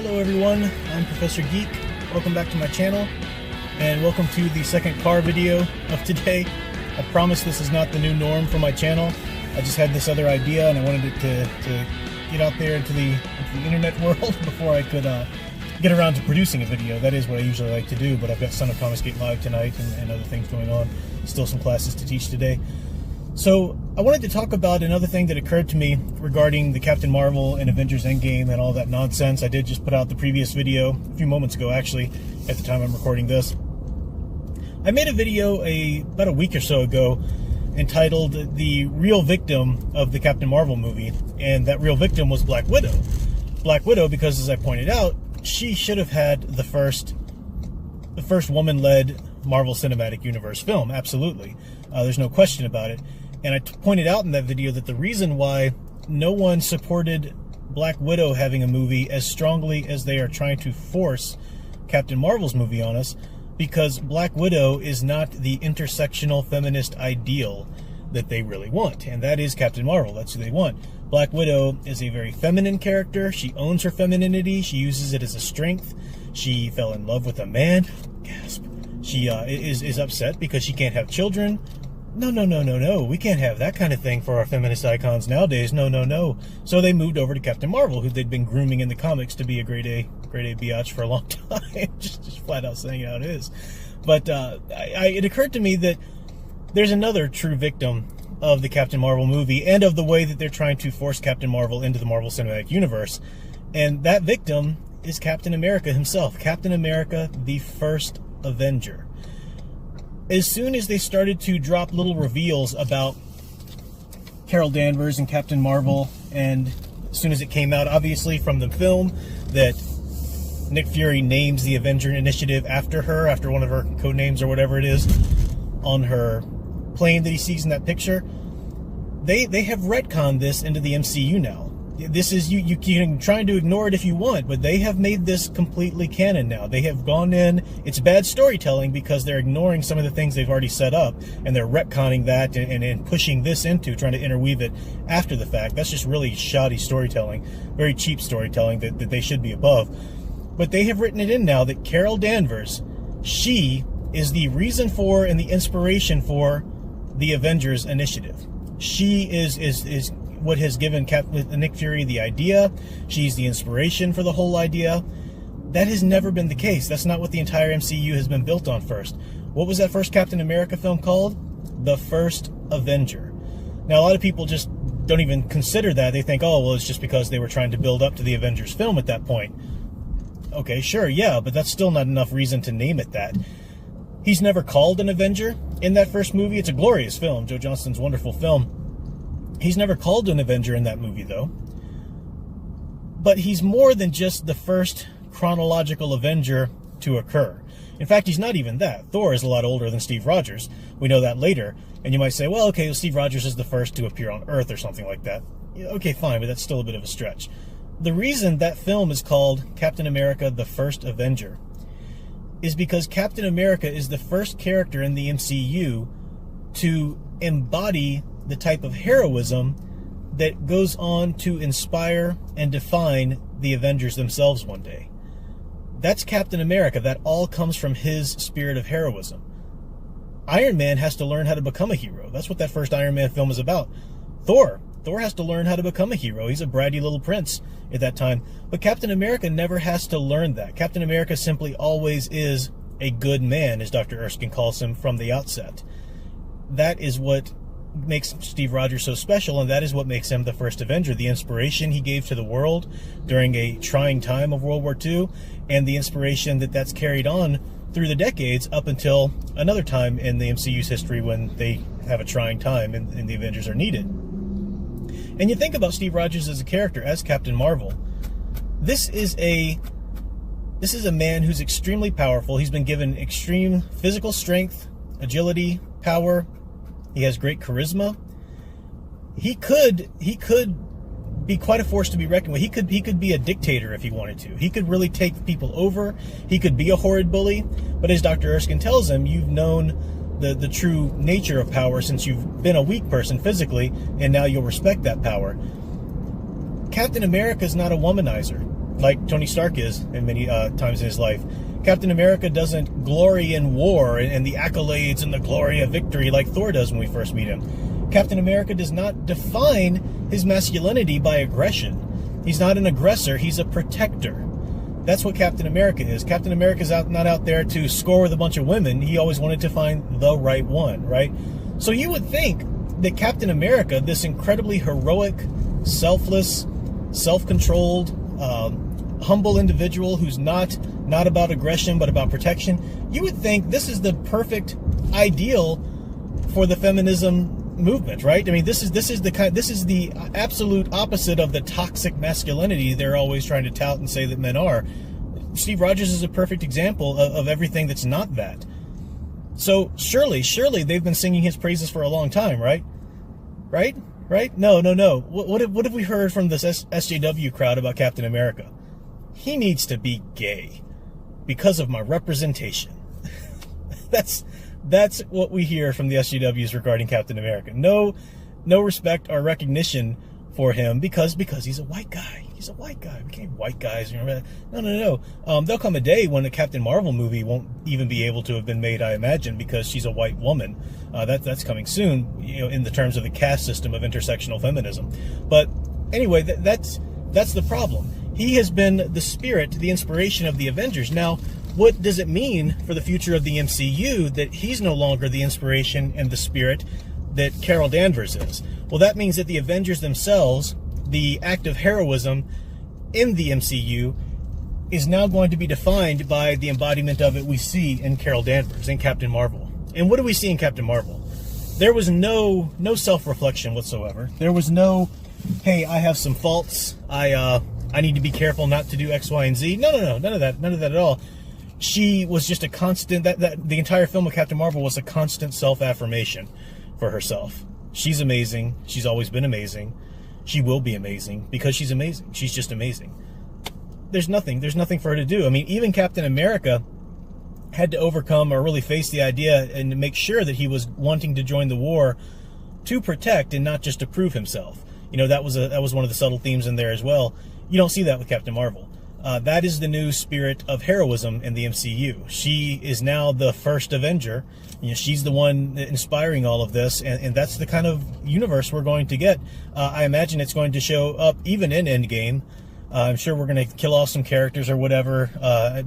Hello everyone, I'm Professor Geek. Welcome back to my channel, and welcome to the second car video of today. I promise this is not the new norm for my channel. I just had this other idea and I wanted it to get out there into the internet world before I could get around to producing a video. That is what I usually like to do, but I've got Son of Thomas Gate Live tonight and other things going on. Still some classes to teach today. So I wanted to talk about another thing that occurred to me regarding the Captain Marvel and Avengers Endgame and all that nonsense. I did just put out the previous video a few moments ago, actually, at the time I'm recording this. I made a video about a week or so ago entitled The Real Victim of the Captain Marvel movie, and that real victim was Black Widow. Black Widow, because as I pointed out, she should have had the first woman-led Marvel Cinematic Universe film, absolutely. There's no question about it. And I pointed out in that video that the reason why no one supported Black Widow having a movie as strongly as they are trying to force Captain Marvel's movie on us, because Black Widow is not the intersectional feminist ideal that they really want, and that is Captain Marvel. That's who they want. Black Widow is a very feminine character. She owns her femininity. She uses it as a strength. She fell in love with a man. Gasp. She is upset because she can't have children. No. We can't have that kind of thing for our feminist icons nowadays. No. So they moved over to Captain Marvel, who they'd been grooming in the comics to be a grade A biatch for a long time. just flat out saying how it is. But it occurred to me that there's another true victim of the Captain Marvel movie and of the way that they're trying to force Captain Marvel into the Marvel Cinematic Universe. And that victim is Captain America himself. Captain America, the first Avenger. As soon as they started to drop little reveals about Carol Danvers and Captain Marvel, and as soon as it came out, obviously, from the film, that Nick Fury names the Avenger Initiative after her, after one of her code names or whatever it is, on her plane that he sees in that picture, they have retconned this into the MCU now. This is, you can try to ignore it if you want, but they have made this completely canon now. They have gone in, it's bad storytelling because they're ignoring some of the things they've already set up, and they're retconning that and pushing this into, trying to interweave it after the fact. That's just really shoddy storytelling, very cheap storytelling that they should be above. But they have written it in now that Carol Danvers, she is the reason for and the inspiration for the Avengers Initiative. She is what has given Nick Fury the idea. She's the inspiration for the whole idea. That has never been the case. That's not what the entire MCU has been built on first. What was that first Captain America film called? The First Avenger. Now, a lot of people just don't even consider that. They think, oh, well, it's just because they were trying to build up to the Avengers film at that point. Okay, sure, yeah, but that's still not enough reason to name it that. He's never called an Avenger in that first movie. It's a glorious film, Joe Johnston's wonderful film. He's never called an Avenger in that movie, though. But he's more than just the first chronological Avenger to occur. In fact, he's not even that. Thor is a lot older than Steve Rogers. We know that later. And you might say, well, okay, well, Steve Rogers is the first to appear on Earth or something like that. Yeah, okay, fine, but that's still a bit of a stretch. The reason that film is called Captain America, the First Avenger, is because Captain America is the first character in the MCU to embody the type of heroism that goes on to inspire and define the Avengers themselves one day. That's Captain America. That all comes from his spirit of heroism. Iron Man has to learn how to become a hero. That's what that first Iron Man film is about. Thor has to learn how to become a hero. He's a bratty little prince at that time. But Captain America never has to learn that. Captain America simply always is a good man, as Dr. Erskine calls him from the outset. That is what makes Steve Rogers so special, and that is what makes him the first Avenger. The inspiration he gave to the world during a trying time of World War II, and the inspiration that's carried on through the decades up until another time in the MCU's history when they have a trying time and the Avengers are needed. And you think about Steve Rogers as a character, as Captain Marvel. This is a man who's extremely powerful. He's been given extreme physical strength, agility, power. He has great charisma. He could be quite a force to be reckoned with. He could be a dictator if he wanted to. He could really take people over. He could be a horrid bully. But as Dr. Erskine tells him, you've known the true nature of power since you've been a weak person physically, and now you'll respect that power. Captain America is not a womanizer. like Tony Stark is in many times in his life. Captain America doesn't glory in war and the accolades and the glory of victory like Thor does when we first meet him. Captain America does not define his masculinity by aggression. He's not an aggressor, he's a protector. That's what Captain America is. Captain America's not out there to score with a bunch of women. He always wanted to find the right one, right? So you would think that Captain America, this incredibly heroic, selfless, self-controlled, humble individual who's not about aggression but about protection, you would think this is the perfect ideal for the feminism movement, right? I mean, this is the absolute opposite of the toxic masculinity they're always trying to tout and say that men are. Steve Rogers is a perfect example of everything that's not that. So surely they've been singing his praises for a long time, right? Right? No. What have we heard from this SJW crowd about Captain America? He needs to be gay because of my representation. That's what we hear from the SJWs regarding Captain America. No respect or recognition for him because he's a white guy. He's a white guy. We can't white guys. No. There'll come a day when a Captain Marvel movie won't even be able to have been made, I imagine, because she's a white woman. That's coming soon, in the terms of the caste system of intersectional feminism. But anyway, that's the problem. He has been the spirit, the inspiration of the Avengers. Now, what does it mean for the future of the MCU that he's no longer the inspiration and the spirit that Carol Danvers is? Well, that means that the Avengers themselves, the act of heroism in the MCU, is now going to be defined by the embodiment of it we see in Carol Danvers, in Captain Marvel. And what do we see in Captain Marvel? There was no self-reflection whatsoever. There was no, hey, I have some faults. I need to be careful not to do X, Y, and Z. No, none of that at all. She was just a constant, the entire film of Captain Marvel was a constant self-affirmation for herself. She's amazing. She's always been amazing. She will be amazing because she's amazing. She's just amazing. There's nothing for her to do. I mean, even Captain America had to overcome or really face the idea and make sure that he was wanting to join the war to protect and not just to prove himself. That was one of the subtle themes in there as well. You don't see that with Captain Marvel. That is the new spirit of heroism in the MCU. She is now the first Avenger. She's the one inspiring all of this, and that's the kind of universe we're going to get. I imagine it's going to show up even in Endgame. I'm sure we're going to kill off some characters or whatever,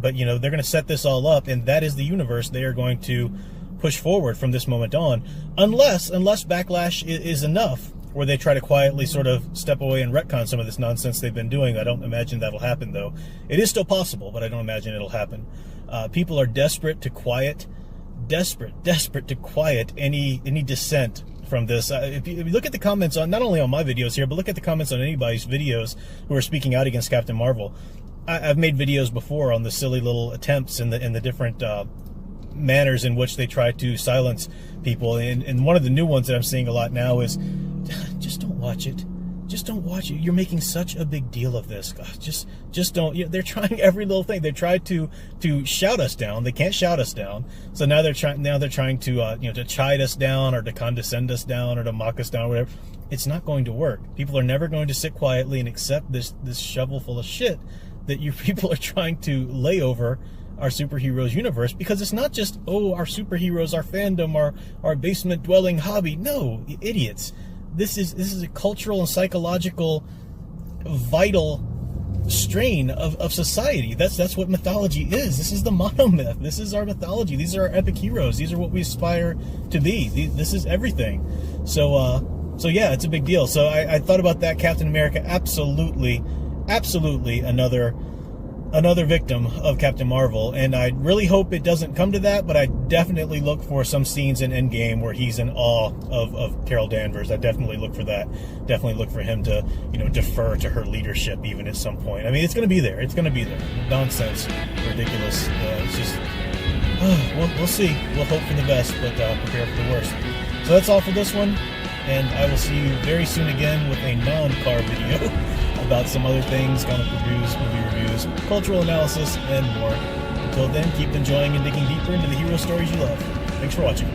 but they're going to set this all up, and that is the universe they are going to push forward from this moment on, unless Backlash is enough, where they try to quietly sort of step away and retcon some of this nonsense they've been doing. I don't imagine that'll happen, though. It is still possible, but I don't imagine it'll happen. People are desperate to quiet any dissent from this. If you look at the comments on, not only on my videos here, but look at the comments on anybody's videos who are speaking out against Captain Marvel. I've made videos before on the silly little attempts and the different manners in which they try to silence people. And one of the new ones that I'm seeing a lot now is, just don't watch it. Just don't watch it. You're making such a big deal of this. God, just don't. They're trying every little thing. They tried to shout us down. They can't shout us down. So now they're trying to to chide us down or to condescend us down or to mock us down or whatever. It's not going to work. People are never going to sit quietly and accept this shovel full of shit that you people are trying to lay over our superheroes universe, because it's not just, our superheroes, our fandom, our basement dwelling hobby. No, idiots. This is a cultural and psychological vital strain of society. That's what mythology is. This is the monomyth. This is our mythology. These are our epic heroes. These are what we aspire to be. This is everything. So yeah, it's a big deal. So I thought about that. Captain America, absolutely another victim of Captain Marvel, and I really hope it doesn't come to that, but I definitely look for some scenes in Endgame where he's in awe of Carol Danvers. I definitely look for that. Definitely look for him to, defer to her leadership even at some point. I mean, it's going to be there. It's going to be there. Nonsense. Ridiculous. It's just, we'll see. We'll hope for the best, but prepare for the worst. So that's all for this one, and I will see you very soon again with a non-car video about some other things, comic reviews, movie reviews, cultural analysis, and more. Until then, keep enjoying and digging deeper into the hero stories you love. Thanks for watching.